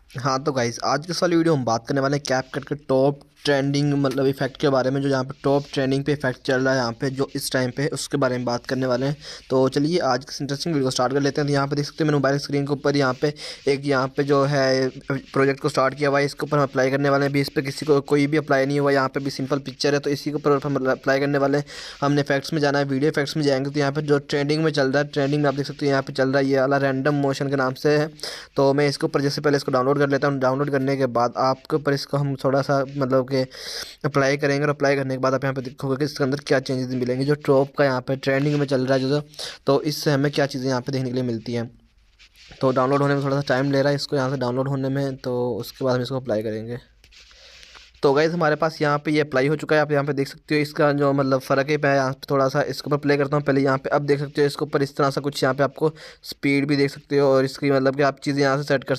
हाँ तो गाइस आज के इस वाली वीडियो हम बात करने वाले हैं कैपकट के टॉप ट्रेंडिंग मतलब इफेक्ट के बारे में, जो यहाँ पे टॉप ट्रेंडिंग पे इफेक्ट चल रहा है यहाँ पे जो इस टाइम पे, उसके बारे में बात करने वाले हैं। तो चलिए आज की इंटरेस्टिंग वीडियो स्टार्ट कर लेते हैं। तो यहाँ पे देख सकते हैं मेरे मोबाइल स्क्रीन के ऊपर यहाँ पे एक यहाँ पे जो है प्रोजेक्ट को स्टार्ट किया हुआ है। इसके ऊपर हम अप्लाई करने वाले हैं। भी इस पर किसी को कोई भी अप्लाई नहीं हुआ, यहाँ पे भी सिंपल पिक्चर है, तो इसी के ऊपर हम अप्लाई करने वाले हैं। हमने इफेक्ट्स में जाना है, वीडियो इफेक्ट्स में जाएंगे तो यहाँ पे जो ट्रेंडिंग में चल रहा है, ट्रेंडिंग में आप देख सकते हैं यहाँ पे चल रहा है ये वाला रैंडम मोशन के नाम से है। तो मैं इसके ऊपर जैसे पहले इसको डाउनलोड कर लेता हूँ। डाउनलोड करने के बाद आपके ऊपर इसको हम थोड़ा सा मतलब कि अप्लाई करेंगे, और अप्लाई करने के बाद आप यहाँ पे देखोगे कि इसके अंदर क्या चेंजेस मिलेंगे। जो टॉप का यहाँ पे ट्रेंडिंग में चल रहा है जो, तो इससे हमें क्या चीज़ें यहाँ पे देखने के लिए मिलती हैं। तो डाउनलोड होने में थोड़ा सा टाइम ले रहा है इसको यहाँ से डाउनलोड होने में, तो उसके बाद हम इसको अप्लाई करेंगे। तो गाइज़ हमारे पास यहाँ पे ये अप्लाई हो चुका है। आप यहाँ पे देख सकते हो इसका जो मतलब फ़र्क है। मैं यहाँ पे थोड़ा सा इसके ऊपर प्ले करता हूँ पहले। यहाँ पे अब देख सकते हो इसके ऊपर इस तरह सा कुछ यहाँ पे आपको स्पीड भी देख सकते हो, और इसकी मतलब कि आप चीज़ें यहाँ से सेट कर